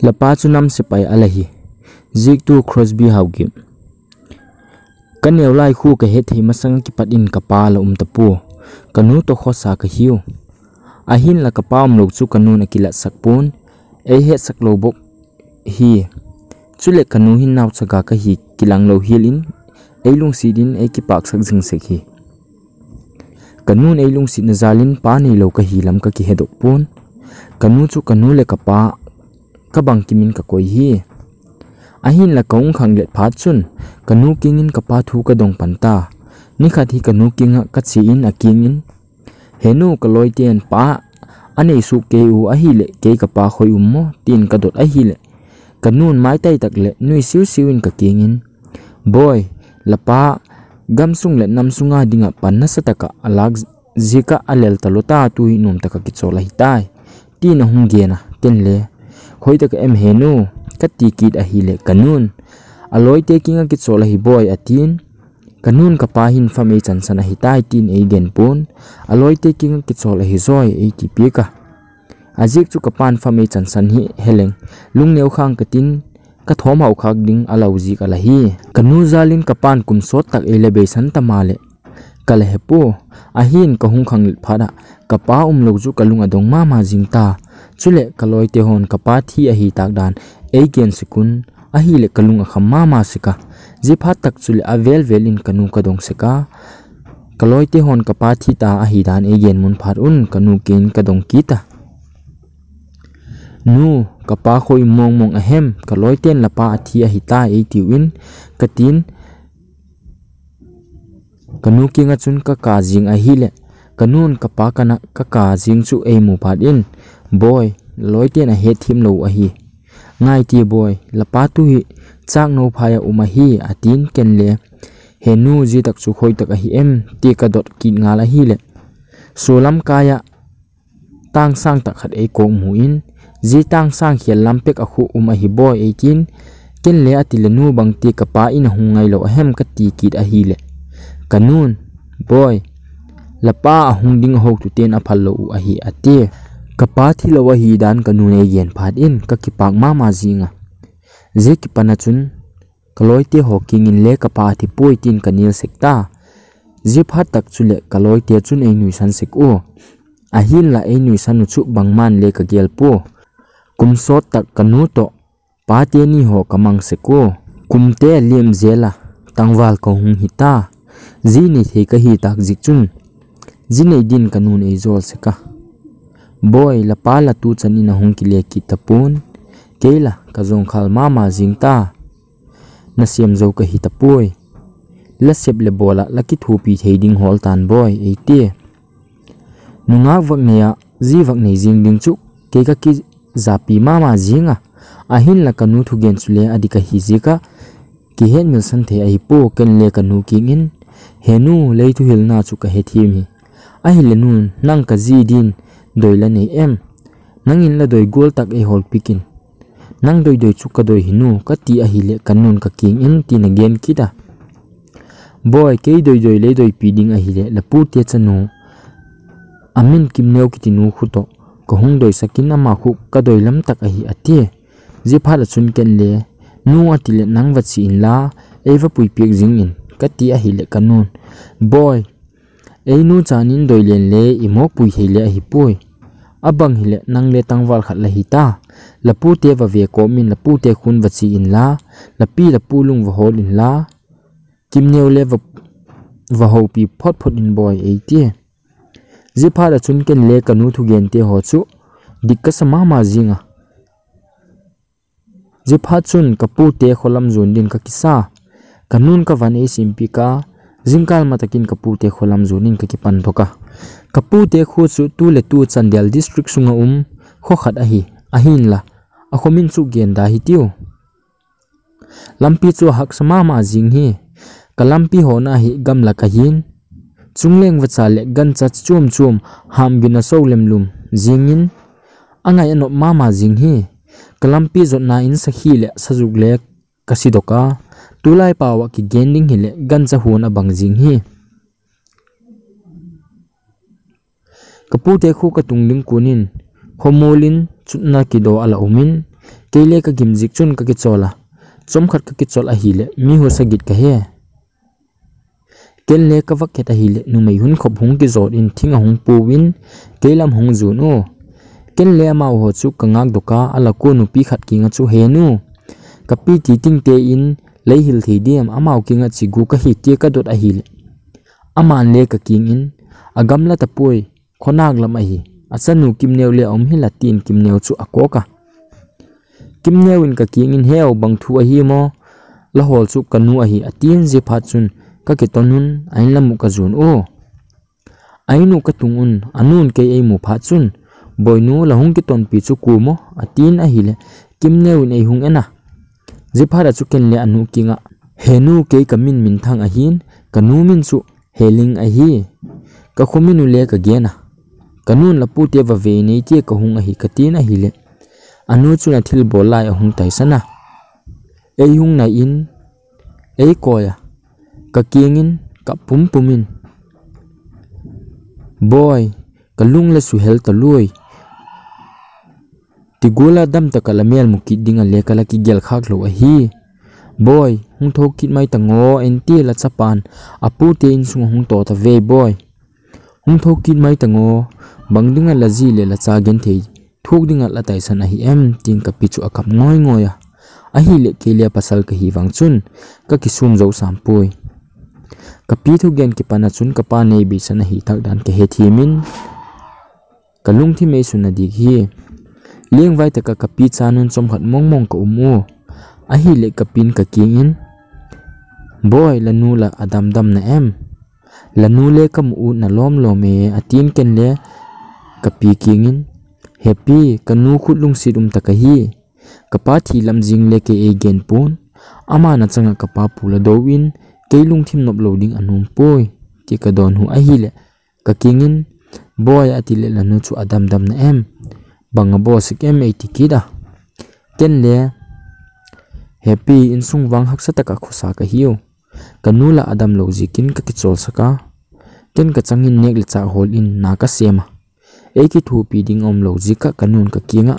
lapa chunam sipai alahi zik tu Crosby haugi kaneu lai khu ka he thei masang ki patin kapa la tapu kanu to khosa ka hiu ahin la kapa lok chu kanu na kila sakpun e he saklo bok hi chule kanu hin naw chaga ka hi kilang lo hilin eilung sidin e ki pak sak jing sekhi kanun eilung sit na zalin pa nei lo ka hi lam ka ki hedok pun kanu chu kanu le kapa ka bang kimin ka koi hi ahin la kaung khang let phat chun kanu kingin kapa thu ka dong panta ni khathi kanu kinga ka chi in akingin henu ka loi ten pa anei su ke u ahi le ke kapa khoi ummo tin ka dot ahi le kanun mai tai tak le nui siu siuin ka kingin boy lapa gamsung le namsunga dinga panna sataka alag zika alel talota tu inum taka kichola hitai tin hungena tenle khoi tak em henu kati kid ahile kanun aloi taking a kichola hi boy atin kanun kapahin fame chansana hitai tin egen pon aloi taking a kichola hi zoi atp ka azik chu kapan fame chansan hi heleng lungneu khang katin ka thom hau khak ding alauji kala hi kanu zalin kapan kumsot tak elevation tamale kala hepo ahin kahung khang phada kapa umloju kalung adong ma jingta chule kaloi te hon kapa thi a hi tak dan egen sikun ahi le kalung khamma ma sika jipha tak chule avel velin kanu kadong sika kaloi te hon kapa thi ta a hi dan egen mun phar un kanu kin kadong kita nu kapa khoi mong mong ahem kaloi ten lapa athi a hi ta e tiwin katin kanu kinga chun ka jing a hi le kanun kapa kana ka jing chu e mu phat in boy loiten a he thim lo a hi ngai ti boy lapa tu hi chang no phaya uma hi atin ken le henu ji tak chu khoi tak a hi em ti ka dot ki nga la hi le solam kaya tang sang tak khat e ko mu in ji tang sang hial lampek a khu a hi boy 18 ken le atilanu bang ti ka pa in hungai lo ahem ka ti kit a hi le kanun boy lapa hungding ho tu ten a phalo a hi ate kapa thilo wa hi dan kanun e yen phat in ka kipak ma jinga je ki panachun kaloi te hoking in le kapa thi poi tin kanil sekta je phat tak chule kaloi te chun e nui san sek o ahin la e nui san chu bangman le ka gel po kumsot tak kanu to pa te ni ho kamang seko kumte lem zela tangwal ko hung hita ji ni the ka hi tak zik chun ji nei din kanun e zol seka boy la pala tu chani na hung kile ki tapun keila ka zong khal mama jingta na siam zo ka hi tapoi la sep le bola la ki thu pi theding hol tan boy ate nunga wak neya ji wak nei jing ding chu ke ka ki zapi mama jinga ahin la kanu thu gen chule adika hi jika ki hen mil san the ai po ken le kanu kingin henu lei thu hil na chu ka he thim hi ahi le nun nang ka ji din doila nei em nangin la doi gol tak e hol pikin nang doi chu ka doi hinu ka ti a hi le kanun ka king in tin again kita boy ke doi le doi piding a hi le la pu te chanu amin kimneu kitinu khuto ko hung doi sakin ama khu ka doi lam tak a hi ate je phala chun ken le nu ati le nang wa chi in la eva pui pek jing in ka ti a hi le kanun boy einu chanin doi len le imok pui hele a hi poi abang hile nang le tangwal khat la hi ta lapu te wa ve ko min lapu te khun wa chi in la lapi lapu lung wa hol in la kimneu le wa ho pi phot phot in boy ate jipa da chun ken le kanu thu gen te ho chu dikka sama ma jinga jipa chun kapu te kholam zon din ka kisa kanun ka van e simpi ka jingkal matakin kapu te kholam zonin ka ki pan thoka kapu te khu chu tu le tu chandel district sunga kho khat a hi ahin la a khomin chu gen da hi tiu lampi chu hak sama ma jing hi kalampi hona hi gamla ka hin chungleng wacha le gan cha chum ham gina solem lum jingin angai ano mama jing hi kalampi zot na in sakhi le sajuk le kasidoka tulai pawa ki gending hile gan cha hun abang jing hi kapu te khu ka tungling kunin khomolin chutna ki do ala umin ke le ka gim zik chun ka ki chola chom khat ka ki chol a hi le mi ho sagit ka he ken le ka vak het a hi le nu mai hun khop hung ki zot in thinga hung pu win ke lam hung zu no ken le ma ho chu ka ngak doka ala ko nu pi khat ki nga chu he nu ka pi ti ting te in lei hil thi diam amau ki nga chi gu ka hi te ka dot a hi le aman le ka king in agam la tapoi khonak lam a hi achanu kimneu le om hi latin kimneu chu akoka kimneu in ka king in heu bang thu a hi mo la hol chu kanu a hi atin je phat chun ka ke tonun ain lamu ka zun o ainu ka tungun anun ke ei mu phat chun boinu la hung ki ton pi chu ku mo atin a hi le kimneu in ei hung ena je phara chu ken le anu kinga henu ke kamin min thang a hin kanu min chu heling a hi ka khominu le ka gena kanun la pu te va ve nei te ka hung a hi katin a hi le anu chu na thil bol lai a hung tai sana ei hung na in ei koya ka kingin ka pum pumin boy kalung la su hel ta lui tigula dam ta kalamel muki dinga le kala ki gel khak lo a hi boy hung thok kit mai tango enti la chapan apu te in sung hung to ta ve boy hung thok kit mai tango bangdinga la ji le la cha gen thei thok dinga la tai san a hi em tin ka pichu akap ngoi ngoya a hi le ke le pasal ka hi wang chun ka ki sum zo sam pui ka pi thu gen ki pana chun ka pa nei bi san a hi thak dan ke he thimin kalung thi me sun a dik hi leng vai ta ka pi chanun chom khat mong mong ka umu a hi le ka pin ka king in boy lanu la adam dam na em lanu le kam u na lom lo me atin ken le ka pi king in happy kanu khut lung sirum ta ka hi ka pa thi lam jing le ke e gen pon ama na changa ka pa pula do win ke lung thim nop loading anum poi ti ka don hu a hi le ka king in boy ati le lanu chu adam dam na em banga boss kem e tikida ken le happy in sung wang hak sa taka khosa ka hiu kanula adam lo jikin ka ki chol saka ken ka changin nek le cha hol in na ka sema e ki thu pi ding om lo jika kanun ka kinga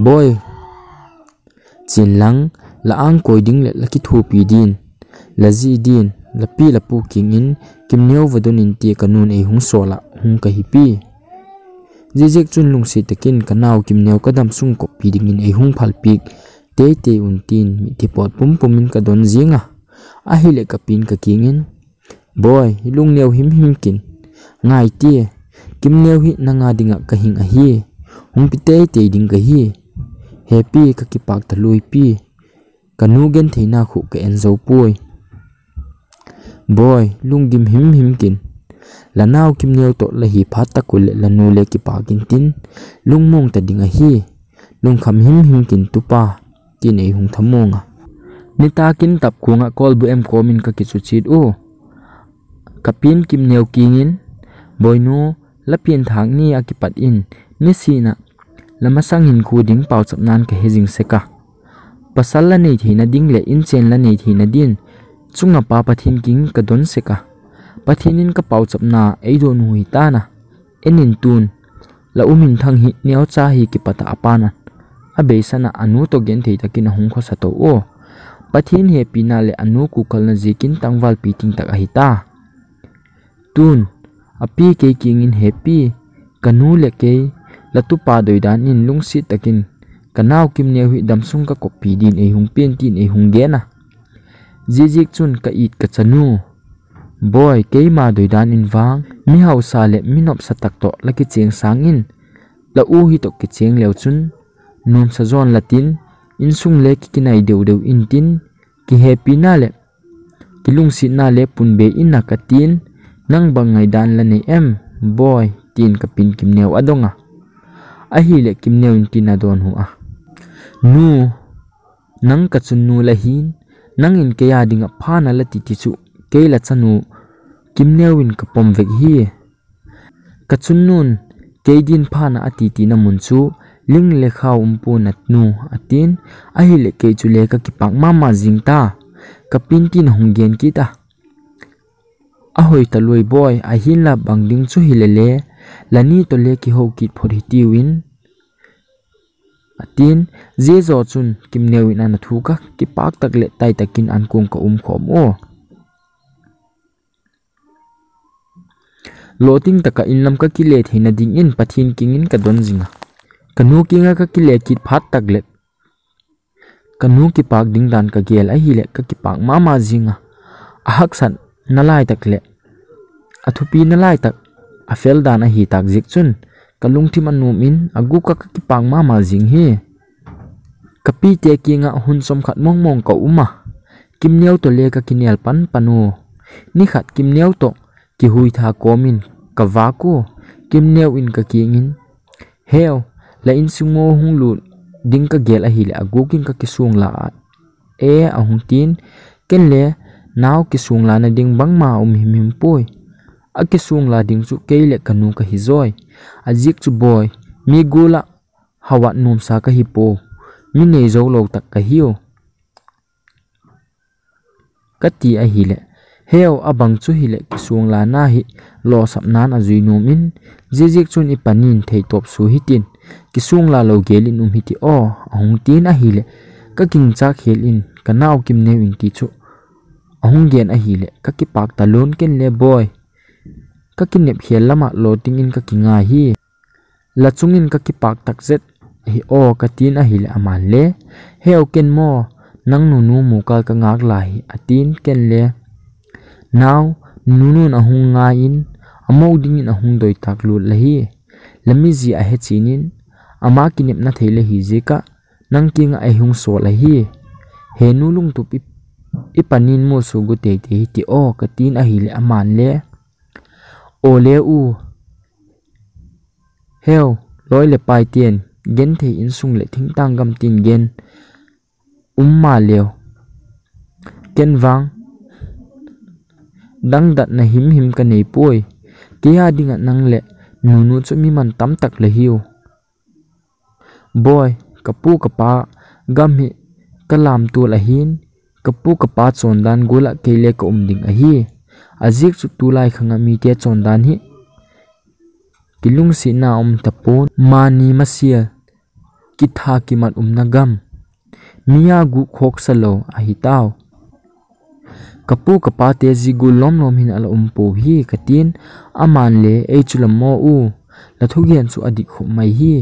boy chinlang la ang koi ding le la ki thu pi din la ji din la pi la pu king in kimneu wadun in ti kanun e hung sola hung ka hi pi jejek chun lung si takin kanau kimneu kadam sung ko pi ding in e hung phal pik te te un tin mi ti pot pum pumin ka don zinga a hi le ka pin ka kingin boy lung neu him him kin ngai ti kimneu hi nanga dinga ka hing a hi hung pi te te ding ka hi happy ka ki pak ta lui pi kanu gen theina khu ka en zo pui boy lung dim him him kin lanau kimneu to la hi phat ta kul lanu le ki pakin tin lung mong ta dinga hi lung kham him him kin tupa ti nei hung thamonga nita kin tap khunga kol bu em komin ka ki chu chit u kapin kimneu kingin boynu lapien thang ni akipat in ni sina lamasang hin khu ding pau chapnan ka hejing seka pasal la nei thina ding le in chen la nei thina din chunga pa pathin king ka don seka pathinin ka pau chapna eido nu hi ta na enin tun la umin thang hi neo cha hi ki pata apana abe sana anu to gen thei takin hung kho sa to o pathin he pina le anu ku kal na jikin tangwal piting tak a hi ta tun api ke king in happy kanu le ke latu pa doidan in lungsi takin kanau kimne hui damsung ka kopi din e hung pen tin e hung gena jijik chun ka it ka chanu boy ke ma doidan in wang mi hausa le minop satak to laki cheng sangin la u hi to ki cheng leu chun num sa zon latin in sung le ki kinai deu deu in tin ki happy na le kilung si na le pun be in na katin nang bangai dan la nei em boy tin ka pin kim neu adonga a hi le kim neu in tin adon hu a nu nang ka chun nu la hin nang in ke ya dinga phana la ti ti chu ke la chanu kim neu in ka pom vek hi ka chun nun ke din phana ati ti na mun chu ling le khaw umpu nat nu atin a hi le ke chu le ka ki pak ma ma jing ta ka pin tin hung gen ki ta a hoi ta loi boy a hin la bangding chu hilele lani to le ki ho kit phori ti win atin je zo chun kim neu in an thu ka ki pak tak le tai takin an kung ka khom o loting taka inlam ka ki le theina ding in pathin king in ka don jinga kanu kinga ka ki le kit phat tak le kanu ki pak ding dan ka gel a hi le ka ki pak mama jinga ahak san nalai tak le athupi nalai tak a fel dan a hi tak zik chun kalung thim anum in agu ka ki pak mama jing hi kapi te kinga hun som khat mong mong ka uma kim neu to le ka kinel pan panu ni khat kim neu to ki hui tha komin ka wa ko kim neu in ka kingin heo la in sungo hung lu ding ka gel a hi le agu kin ka ki sung la e a hung tin ken le naw ki sung la na ding bang ma him him poi a ki sung la ding chu ke le kanu ka hi zoi a zik chu boy mi gula hawa num sa ka hi po mi nei zo lo tak ka hiu ka ti a hi le heo abang chu hi le ki sung la na hi lo sap nan a zui num in zik chun i panin thei top su hi tin ki sung la lo gelin hi ti o ahung tin a hi le ka king cha khel in ka naw kim ne in ti chu ahung gen a hi le ka ki pak ta lon ken le boy ka ki nep khel lama loting in ka ki nga hi la chungin ka ki pak tak zet hi o ka tin a hi le aman le heo ken mo nang nu nu mu kal ka ngak la hi atin ken le naw nunun ahung nga in amo ding in ahung doi tak lut la hi lami ji a he chinin ama kinep na theile hi zeka nang kinga ai hung so la hi he nu lung tu pi panin mo su gu te te ti o ka tin a hi le aman le o le u heo loi le pai tien gen the in sung le thing tang gam tin gen ma leo ken wang dang dat na him him ka nei poi tia dinga nang le nu chu mi man tam tak le hiu boy kapu kapa gam hi kalam tu la hin kapu kapa chon dan gula kele ka ding a hi azik chu tu lai khanga mi te chon dan hi kilung si na tapon mani masia kitha kimat na gam miya gu khok salo a hi taw kapu kapa te ji gu lom hin ala po hi katin aman le e chulam mo u la thugian chu adik khu mai hi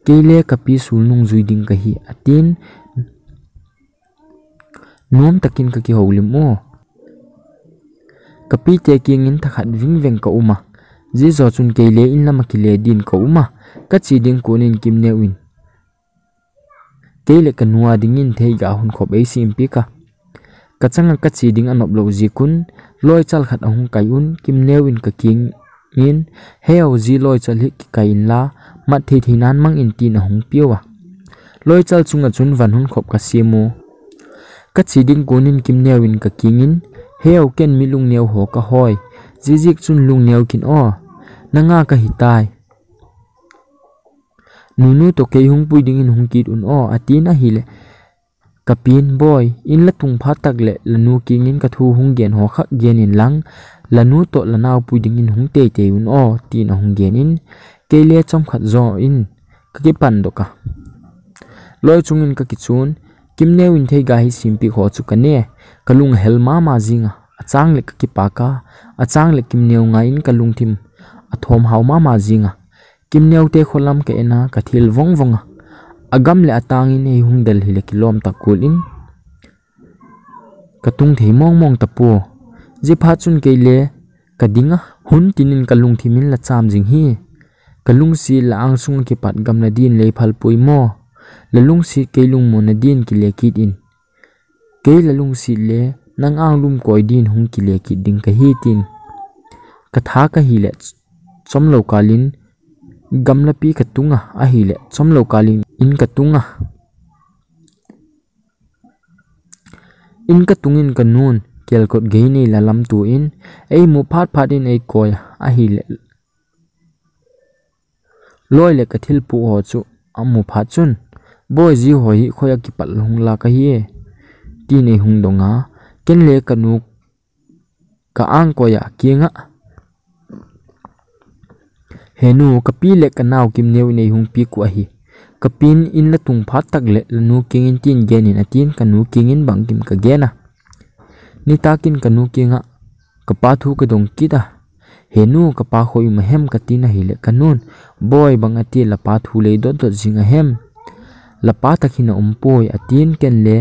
kele kapi sul nung zui ding ka hi atin nom takin ka ki holim mo kapi te kingin thakhat ving veng ka uma ji zo chun kele in lama ki le din ka uma ka chi ding kunin kim ne win kele kanwa dingin thei ga hun khop ei sim pi ka kachanga ka chi ding anop lo ji kun loi chal khat ahung kaiun kim ne win ka king in heo ji loi chal hi ki kain la ma the thinan mang in tin ahung piwa loi chal chunga chun van hun khop ka simu ka chi ding kunin kim ne win ka kingin heo ken milung neu ho ka hoi jizik chun lung neu kin o nanga ka hitai nunu to ke hung pui ding in hung kit un o atina hile kapin boy in la tung pha tak le lanu kingin ka thu hung gen ho kha gen in lang lanu to lanaw pui ding in hung te te un o tin hung gen in kele chom khat zo in ka ki pan do ka loi chungin ka ki chun kim ne win thei ga hi simpi ho chu ka ne kalung hel ma jinga achang le ka ki pa ka achang le kim neu nga in kalung thim athom haw ma jinga kim neu te kholam ke ena ka thil vong vonga agam le atang in ei hung dal hi le kilom takul in katung thei mong mong tapu ji pha chun ke le kadinga hun tinin kalung thimin la cham jing hi kalung si la ang sung ki pat gam na din le phal pui mo lalung si ke lung mo na din ki le kit in ke lalung si le nang ang lum koi din hung ki le kit ding ka hi tin katha ka hi le chom lo kalin gamla pi katunga a hi le chom lo kalin in katunga in katungin kanun kelkot geini la lam tu in ei mu phat phat in ei koi a hi le loi le kathil pu ho chu amu phat chun boy ji hoi khoya ki pal hung la ka hi ti nei hung donga ken le kanu ka ang koya kinga henu kapi le kanaw kim neu nei hung pi ku hi kapin in la tung phat tak le lanu kingin tin genin atin kanu kingin bangkim ka gena ni takin kanu kinga kapa thu ka dong kita henu kapa khoi mahem katina hile kanun boy bang ati la pa thu le dot dot jinga hem la pa takhina umpoi atin ken le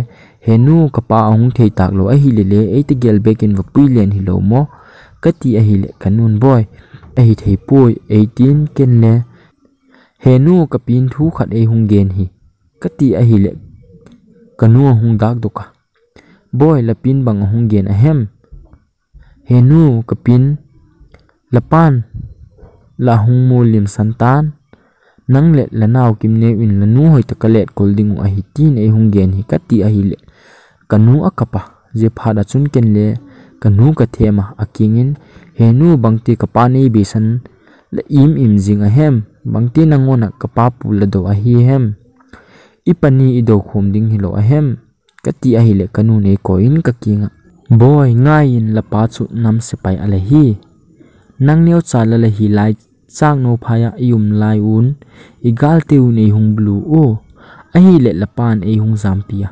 henu kapa ahung thei tak lo a hile le eite gel bekin va puilen hi lo mo kati a hile kanun boy a hi thei poi 18 ken le henu kapin thu khat e hung gen hi kati a hile kanu hung dak doka boy lapin bang hung gen ahem henu kapin lapan la hung mulim santan nang le lanaw kimne in lanu hoi takalet kolding a hi tin e hung gen hi kati a hile kanu akapa je phada chun ken le kanu ka thema akingin henu bangti kapani besan la im jing ahem bangti nangona kapa pula do a hi hem ipani ido khomding hilo ahem kati a hile kanu ne koin ka kinga boy ngain lapa chu nam se pai ala hi nang neu chala la hi lai chang no phaya yum lai un igal teu nei hung blue o a hi le lapan e hung zampia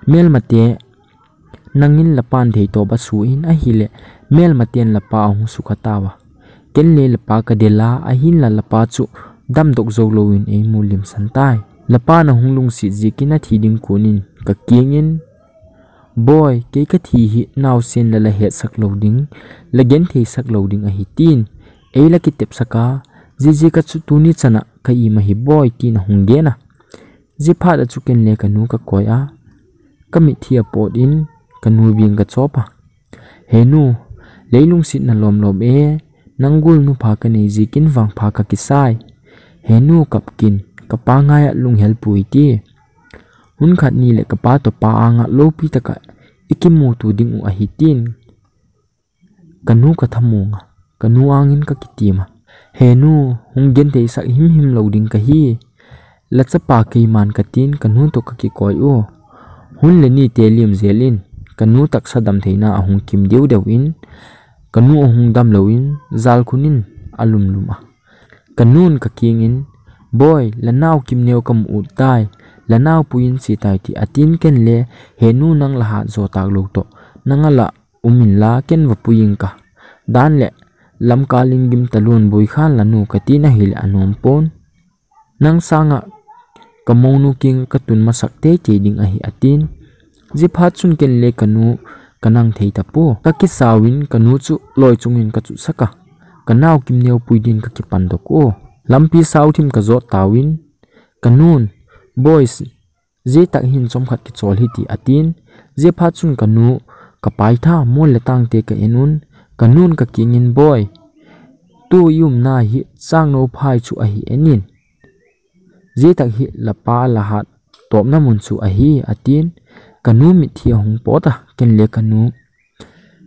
mel mate nangin lapan thei to ba su in a hi le mel maten lapa hung sukhatawa ken le lapa ka dela a hin la lapa chu dam dok zo lo in e mulim santai lapa na hunglung si jikina thiding kunin ka kingin boy ke ka thi hi naw sen la he sak loading lagen thei sak loading a hi tin e la ki tep saka ji ka chu tuni chana ka I ma hi boy tin hungena ji pha da chu ken le kanu ka koya kami thia pot in kanu bing ka chopa henu leilung sit na lom lom e nangul nu pha ka nei jikin wang pha ka kisai henu kapkin kapa ngaya lung helpui ti hun khat ni le kapa to pa anga lopi taka ikimu tu ding u a hitin kanu ka thamunga kanu angin ka kitima henu hungen te sak him loading ka hi lachapa ke man katin kanu to ka ki koi o hun le ni telim zelin kanu tak sadam theina ahung kim deu deuin kanu ahung dam loin zal khunin alum luma kanun ka kingin boy lanaw kim neu kam u tai lanaw puin si tai ti atin ken le henu nang la ha zo tak lo to nangala umin la ken wa puing ka dan le lam kaling gim talun boi khan lanu katina hil anom pon nang sanga kamonu king katun masak te che ding a hi atin jiphat chun ken le kanu kanang thei ta po ka ki sawin kanu chu loi chungin ka chu saka kanaw kim neu puidin ka ki pando ko lampi sauthim ka zo tawin kanun boys je tak hin chom khat ki chol hi ti atin je pha chun kanu kapai tha mol letang te ka enun kanun ka kingin boy tu yum na hi chang no phai chu a hi enin je tak hi lapa la hat top na mun chu a hi atin kanu mi thia hung pota ken le kanu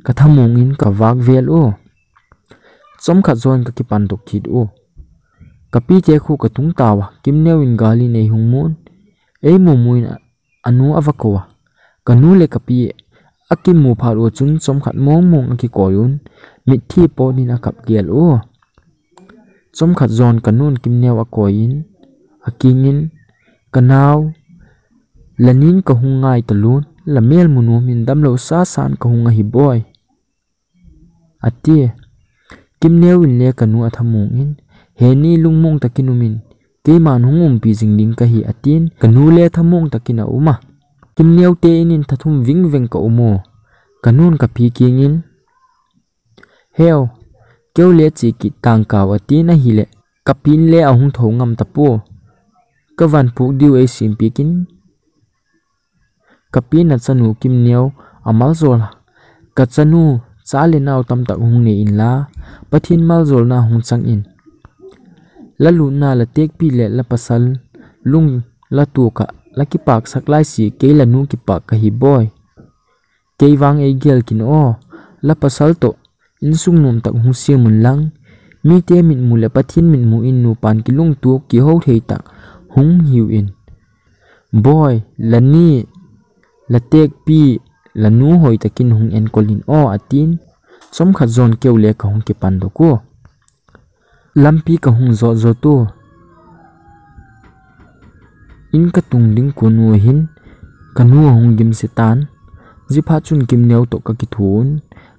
kathamung in ka wak vel o chom khat zon ka ki pan dok khit o kapi che khu ka tung tawa kimneu in gali nei hungmun ei mu muin anu avakowa kanu le kapi akim mu pharo chun chom khat mong aki koyun mithi po ni na kap gel o chom khat zon kanun kimneu a koin akingin kanaw lanin ka hungai talun lamel munu min damlo sa san ka hunga hi boy ati kimneu in le kanu athamung in heni lungmong takinumin ke man hungum pi jingding ka hi atin kanu le thamong takina uma kimneu te inin thathum wing ka umo kanun ka phi kingin heo keu le chi ki tang ka wati na hile kapin le ahung thongam tapo kawan puk diu e simpi kin kapin na chanu kimneu amal zol ka chanu chale naw tam tak hung ne in la pathin mal zol na hung chang in lalu na la tek pi le la pasal lung la tu ka la ki pak saklai si ke la nu ki pak ka hi boy ke wang e gel kin o la pasal to in sung nom tak hu se mun lang mi te min mu le pathin min mu in nu pan ki lung tu ki ho thei tak hung hiu in boy la ni la tek pi la nu hoi takin hung en kolin o atin som khat zon keu le ka hung ki pan do ko lampi ka hung zo zo tu in ka tung ding kunu hin kanu hong gim sitan zipa chun kim neu to ka ki thun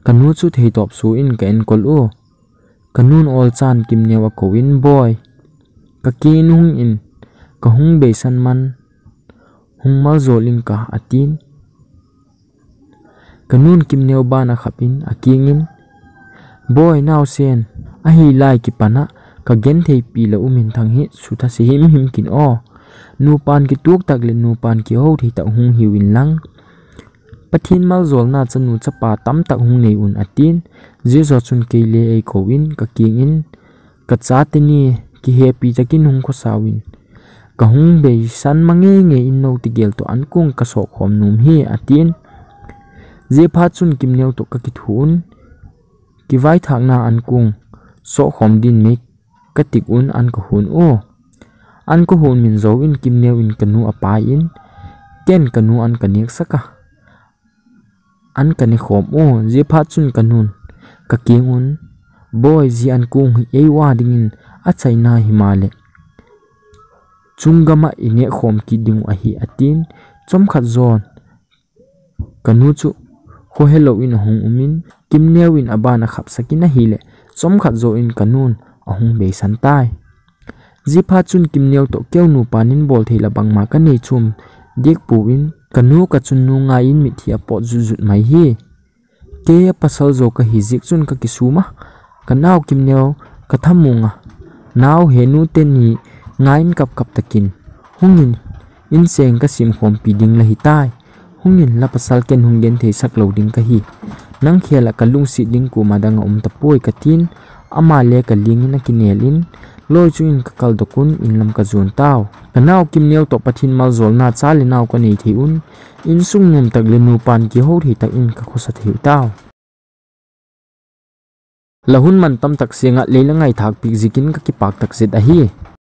kanu chu thei top su in ka en kol o kanun ol chan kim neu a ko in boy ka kin hung in ka hung be san man hung mal zoling ka atin kanun kim neu bana khapin akingin boy now sen a hi lai ki pana ka gen thei pi la umin thang hi sutha se him kin o nu pan ki tuk tak le nu pan ki ho thei ta hung hi win lang pathin mal zol na chanu chapa tam tak hung nei un atin jezo chun ke le ei ko win ka king in ka cha te ni ki happy jakin hung ko sawin ka hung be san mange nge in no ti gel to an kung ka so khom num hi atin je pha chun kim neu to ka ki thun ki vai thak na an kung so khom din me ka tik un an ko hun o an ko hun min zo in kim neu in kanu apa in ken kanu an kanik saka an kani khom o je pha chun kanun ka kingun boy ji an kung hi ei wa dingin a chaina himale chungama ine khom ki ding a hi atin chom khat zon kanu chu ho hello in hong umin kim neu in abana khap sakina hile chom khat zo in kanun ahung be san tai jipa chun kim neu to keu nu panin bol theila bangma ka nei chum dik pu in kanu ka chun nu nga in mi thia po jujut mai hi ke pasal zo ka hi zik chun ka kisuma kanaw kim neu ka thamunga naw henu te ni ngain kap kap takin hungin in seng ka sim khom pi ding la hi tai hungin la pasal ken hungen the sak lo ding ka hi nang khela ka lung si ding ku madanga ta poi ka tin ama le ka lingin a kinelin loi chuin ka kal dokun in lam ka zon taw kanaw kim neu to pathin mal zol na chali naw ka nei theun in sung ngum tak le nu pan ki ho thi tak in ka khosa theu taw lahun man tam tak senga leilangai thak pik zikin ka ki pak tak zet a hi